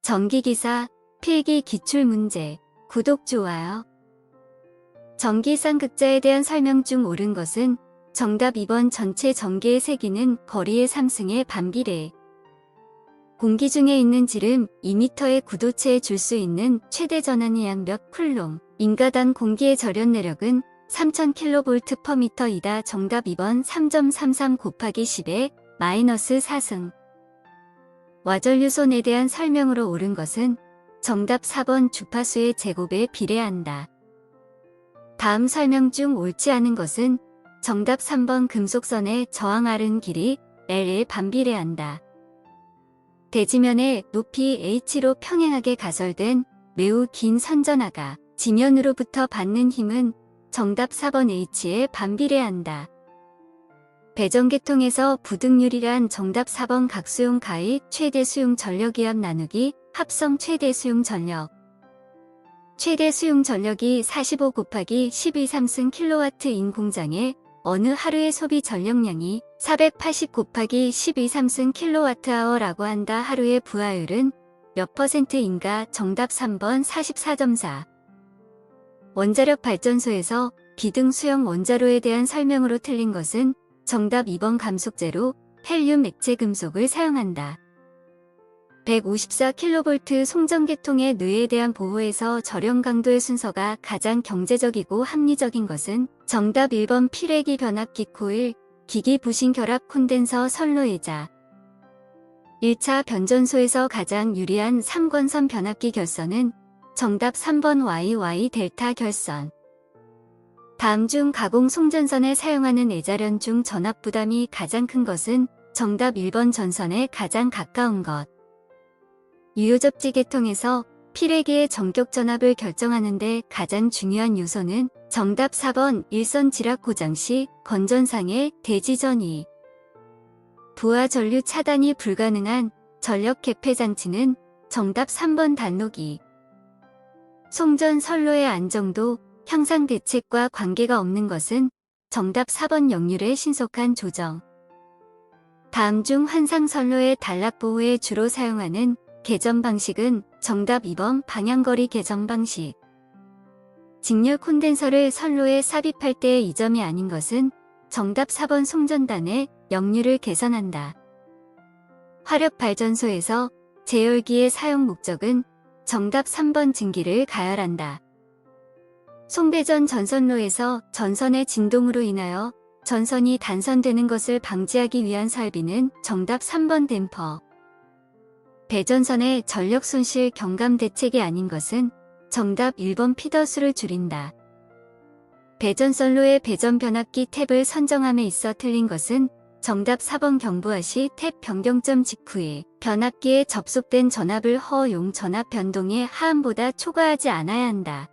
전기기사, 필기 기출문제. 구독, 좋아요. 전기쌍극자에 대한 설명 중 옳은 것은 정답 2번 전체 전기의 세기는 거리의 3승에 반비례. 공기 중에 있는 지름 2m의 구도체에 줄 수 있는 최대 전압이 약 몇 쿨롬. 인가당 공기의 절연 내력은 3000kV/m이다. 정답 2번 3.33 곱하기 10의 마이너스 4승. 와전류손에 대한 설명으로 옳은 것은 정답 4번 주파수의 제곱에 비례한다. 다음 설명 중 옳지 않은 것은 정답 3번 금속선의 저항 R은 길이 L에 반비례한다. 대지면의 높이 H로 평행하게 가설된 매우 긴 선전하가 지면으로부터 받는 힘은 정답 4번 H에 반비례한다. 배전계통에서 부등률이란 정답 4번 각수용 가의 최대 수용 전력이합 나누기 합성 최대 수용 전력. 최대 수용 전력이 45 곱하기 12 3승 킬로와트인 공장의 어느 하루의 소비 전력량이 480 곱하기 12 3승 킬로와트아워라고 한다. 하루의 부하율은 몇 %인가? 정답 3번 44.4. 원자력 발전소에서 비등 수형 원자로에 대한 설명으로 틀린 것은 정답 2번 감속재로 헬륨 액체 금속을 사용한다. 154kV 송전계통의 뇌에 대한 보호에서 절연 강도의 순서가 가장 경제적이고 합리적인 것은 정답 1번 필회기 변압기 코일, 기기 부신 결합 콘덴서 선로예자. 1차 변전소에서 가장 유리한 3권선 변압기 결선은 정답 3번 YY 델타 결선. 다음 중 가공 송전선에 사용하는 애자련 중 전압 부담이 가장 큰 것은 정답 1번 전선에 가장 가까운 것. 유효접지 계통에서 필회기의 전격 전압을 결정하는 데 가장 중요한 요소는 정답 4번 일선 지락 고장 시 건전상의 대지전위. 부하 전류 차단이 불가능한 전력 개폐 장치는 정답 3번 단로기. 송전 선로의 안정도 향상 대책과 관계가 없는 것은 정답 4번 역률의 신속한 조정. 다음 중 환상 선로의 단락 보호에 주로 사용하는 개점 방식은 정답 2번 방향거리 개점 방식. 직렬 콘덴서를 선로에 삽입할 때의 이 점이 아닌 것은 정답 4번 송전단의 역률을 개선한다. 화력발전소에서 제열기의 사용 목적은 정답 3번 증기를 가열한다. 송배전 전선로에서 전선의 진동으로 인하여 전선이 단선되는 것을 방지하기 위한 설비는 정답 3번 댐퍼. 배전선의 전력 손실 경감 대책이 아닌 것은 정답 1번 피더수를 줄인다. 배전선로의 배전 변압기 탭을 선정함에 있어 틀린 것은 정답 4번 경부하 시 탭 변경점 직후에 변압기에 접속된 전압을 허용 전압 변동의 하함보다 초과하지 않아야 한다.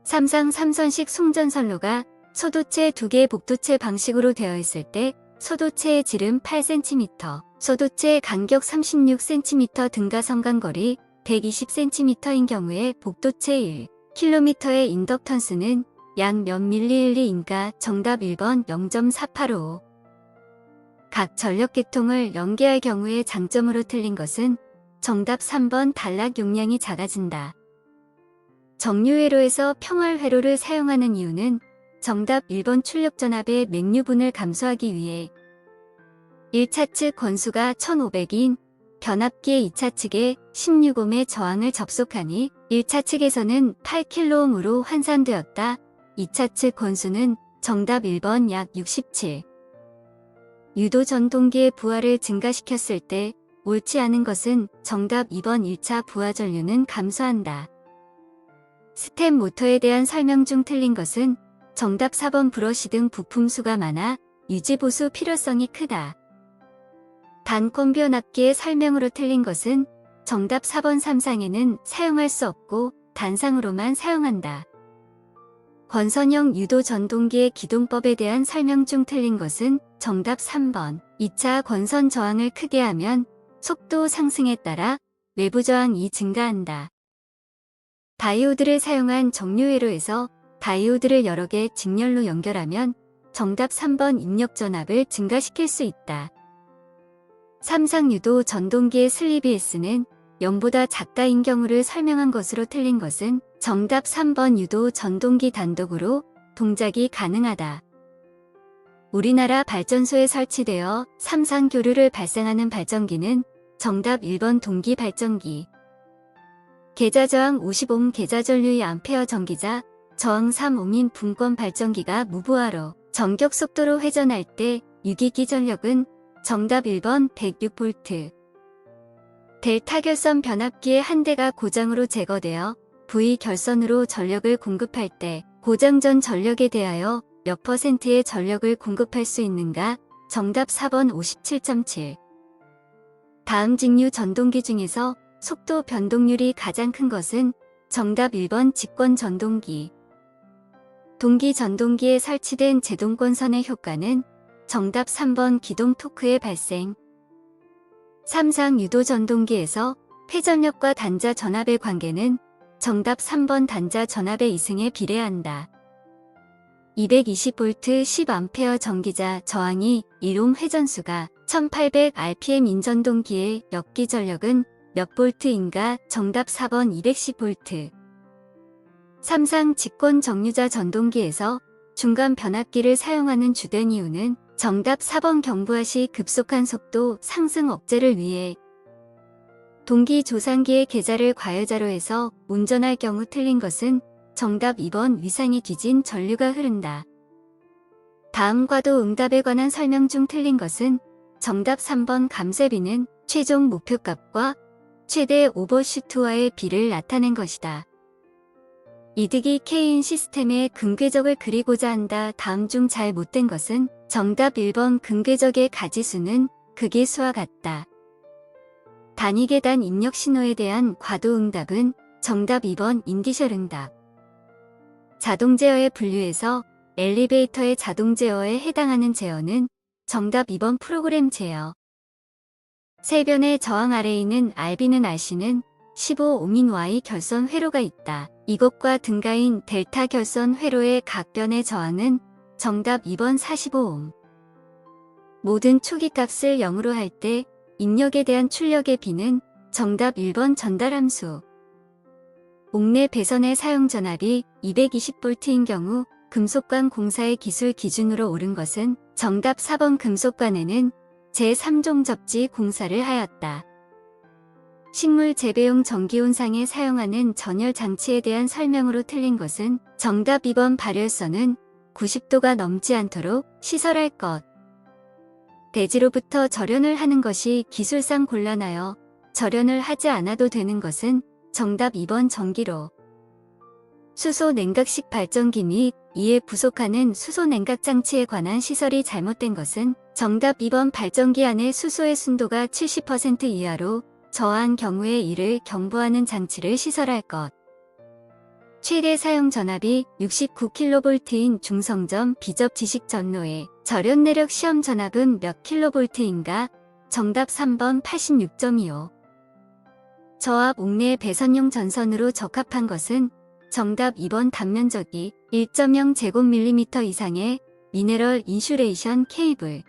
삼상 3선식 송전선로가 소도체 2개 복도체 방식으로 되어 있을 때 소도체의 지름 8cm, 소도체의 간격 36cm 등가 선간거리 120cm인 경우에 복도체 1km의 인덕턴스는 약 몇 밀리일리인가? 정답 1번 0.485. 각 전력계통을 연계할 경우의 장점으로 틀린 것은 정답 3번 단락 용량이 작아진다. 정류회로에서 평활회로를 사용하는 이유는 정답 1번 출력전압의 맥류분을 감소하기 위해 1차 측 권수가 1500인 변압기의 2차 측에 16옴의 저항을 접속하니 1차 측에서는 8kΩ으로 환산되었다. 2차 측 권수는 정답 1번 약 67. 유도 전동기의 부하를 증가시켰을 때 옳지 않은 것은 정답 2번 1차 부하 전류는 감소한다. 스텝 모터에 대한 설명 중 틀린 것은 정답 4번 브러시 등 부품수가 많아 유지보수 필요성이 크다. 단권 변압기의 설명으로 틀린 것은 정답 4번 삼상에는 사용할 수 없고 단상으로만 사용한다. 권선형 유도 전동기의 기동법에 대한 설명 중 틀린 것은 정답 3번 2차 권선 저항을 크게 하면 속도 상승에 따라 외부 저항이 증가한다. 다이오드를 사용한 정류회로에서 다이오드를 여러 개 직렬로 연결하면 정답 3번 입력 전압을 증가시킬 수 있다. 삼상유도 전동기의 슬리비S는 0보다 작다인 경우를 설명한 것으로 틀린 것은 정답 3번 유도 전동기 단독으로 동작이 가능하다. 우리나라 발전소에 설치되어 삼상교류를 발생하는 발전기는 정답 1번 동기 발전기. 계좌 저항 50옴 계좌 전류의 암페어 전기자 저항 3옴인 분권 발전기가 무부하로 전격 속도로 회전할 때 유기기 전력은 정답 1번 106V. 델타 결선 변압기의 한 대가 고장으로 제거되어 V 결선으로 전력을 공급할 때 고장 전 전력에 대하여 몇 %의 전력을 공급할 수 있는가? 정답 4번 57.7. 다음 직류 전동기 중에서 속도 변동률이 가장 큰 것은 정답 1번 직권 전동기. 동기 전동기에 설치된 제동권선의 효과는 정답 3번 기동 토크의 발생. 삼상 유도 전동기에서 회전력과 단자 전압의 관계는 정답 3번 단자 전압의 이승에 비례한다. 220V 10A 전기자 저항이 1옴 회전수가 1800rpm 인전동기의 역기 전력은 몇 볼트인가? 정답 4번 210V. 삼상 직권 정류자 전동기에서 중간 변압기를 사용하는 주된 이유는 정답 4번 경부하 시 급속한 속도 상승 억제를 위해. 동기 조상기의 계좌를 과여자로 해서 운전할 경우 틀린 것은 정답 2번 위상이 뒤진 전류가 흐른다. 다음과도 응답에 관한 설명 중 틀린 것은 정답 3번 감쇄비는 최종 목표값과 최대 오버슈트와의 비를 나타낸 것이다. 이득이 K인 시스템의 근궤적을 그리고자 한다. 다음 중 잘 못된 것은 정답 1번 근궤적의 가지수는 극의 수와 같다. 단위계단 입력 신호에 대한 과도 응답은 정답 2번 인디셜 응답. 자동 제어의 분류에서 엘리베이터의 자동 제어에 해당하는 제어는 정답 2번 프로그램 제어. 세변의 저항 아래에 있는 RB는 RC는 15옴인 Y 결선 회로가 있다. 이것과 등가인 델타 결선 회로의 각 변의 저항은 정답 2번 45옴. 모든 초기값을 0으로 할 때 입력에 대한 출력의 B는 정답 1번 전달함수. 옥내 배선의 사용 전압이 220V인 경우 금속관 공사의 기술 기준으로 옳은 것은 정답 4번 금속관에는 제3종 접지 공사를 하였다. 식물 재배용 전기온상에 사용하는 전열 장치에 대한 설명으로 틀린 것은 정답 2번 발열선은 90도가 넘지 않도록 시설할 것. 대지로부터 절연을 하는 것이 기술상 곤란하여 절연을 하지 않아도 되는 것은 정답 2번 전기로. 수소 냉각식 발전기 및 이에 부속하는 수소 냉각 장치에 관한 시설이 잘못된 것은 정답 2번 발전기 안의 수소의 순도가 70% 이하로 저하한 경우에 이를 경보하는 장치를 시설할 것. 최대 사용 전압이 69kV인 중성점 비접 지식 전로의 절연 내력 시험 전압은 몇 kV인가? 정답 3번 86.25. 저압 옥내 배선용 전선으로 적합한 것은 정답 2번 단면적이 1.0제곱밀리미터 이상의 미네럴 인슐레이션 케이블.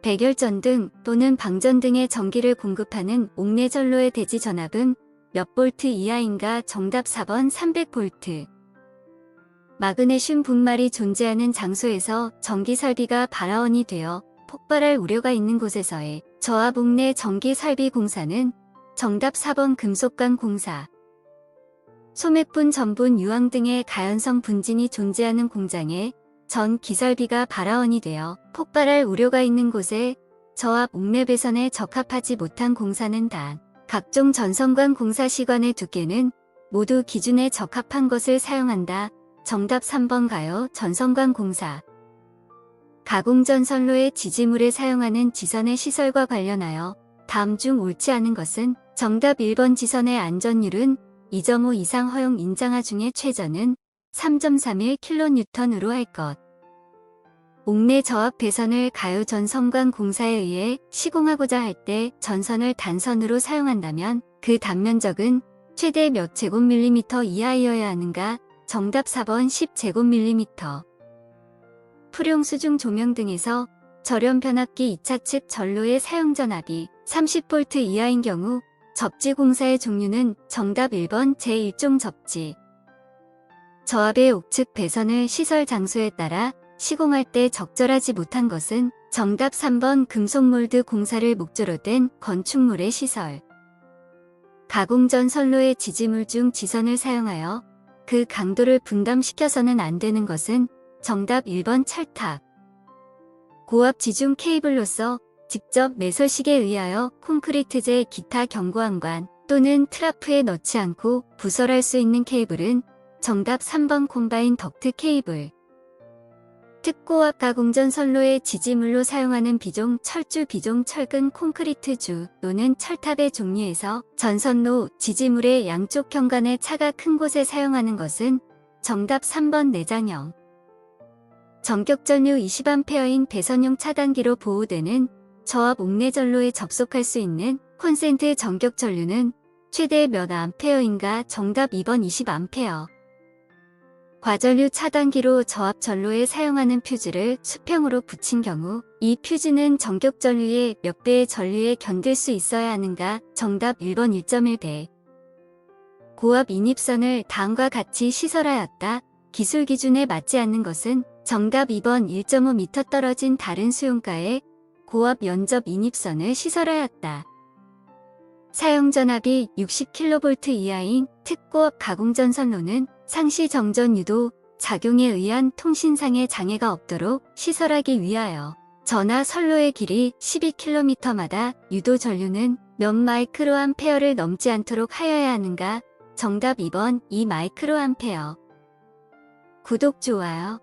백열전 등 또는 방전 등의 전기를 공급하는 옥내 전로의 대지 전압은 몇 볼트 이하인가? 정답 4번 300V. 마그네슘 분말이 존재하는 장소에서 전기 설비가 발화원이 되어 폭발할 우려가 있는 곳에서의 저압 옥내 전기 설비 공사는 정답 4번 금속관 공사. 소맥분, 전분, 유황 등의 가연성 분진이 존재하는 공장에 전 기설비가 발화원이 되어 폭발할 우려가 있는 곳에 저압 옥내 배선에 적합하지 못한 공사는 단 각종 전선관 공사 시관의 두께는 모두 기준에 적합한 것을 사용한다. 정답 3번 가요. 전선관 공사. 가공전선로의 지지물에 사용하는 지선의 시설과 관련하여 다음 중 옳지 않은 것은 정답 1번 지선의 안전율은 2.5 이상 허용 인장하 중에 최저는 3.31kN으로 할 것. 옥내 저압 배선을 가요 전선관 공사에 의해 시공하고자 할 때 전선을 단선으로 사용한다면 그 단면적은 최대 몇 제곱밀리미터 이하이어야 하는가? 정답 4번 10제곱밀리미터. 풀용 수중 조명 등에서 절연 변압기 2차 측 전로의 사용 전압이 30V 이하인 경우 접지 공사의 종류는 정답 1번 제1종 접지. 저압의 옥측 배선을 시설 장소에 따라 시공할 때 적절하지 못한 것은 정답 3번 금속 몰드 공사를 목적으로 된 건축물의 시설. 가공 전 선로의 지지물 중 지선을 사용하여 그 강도를 분담시켜서는 안 되는 것은 정답 1번 철탑. 고압 지중 케이블로서 직접 매설식에 의하여 콘크리트재 기타 견고함관 또는 트라프에 넣지 않고 부설할 수 있는 케이블은 정답 3번 콤바인 덕트 케이블. 특고압 가공전 선로의 지지물로 사용하는 비종 철주 비종 철근 콘크리트주 또는 철탑의 종류에서 전선로 지지물의 양쪽 현관에 차가 큰 곳에 사용하는 것은 정답 3번 내장형. 전격전류 20A인 배선용 차단기로 보호되는 저압 옥내전로에 접속할 수 있는 콘센트 전격전류는 최대 몇 암페어인가 정답 2번 20A. 과전류 차단기로 저압 전로에 사용하는 퓨즈를 수평으로 붙인 경우 이 퓨즈는 전격전류의 몇 배의 전류에 견딜 수 있어야 하는가 정답 1번 1.1배. 고압 인입선을 다음과 같이 시설하였다. 기술 기준에 맞지 않는 것은 정답 2번 1.5m 떨어진 다른 수용가에 고압 연접 인입선을 시설하였다. 사용 전압이 60kV 이하인 특고압 가공전 선로는 상시 정전 유도 작용에 의한 통신상의 장애가 없도록 시설하기 위하여 전하 선로의 길이 12km마다 유도 전류는 몇 마이크로암페어를 넘지 않도록 하여야 하는가? 정답 2번 2 마이크로암페어. 구독, 좋아요.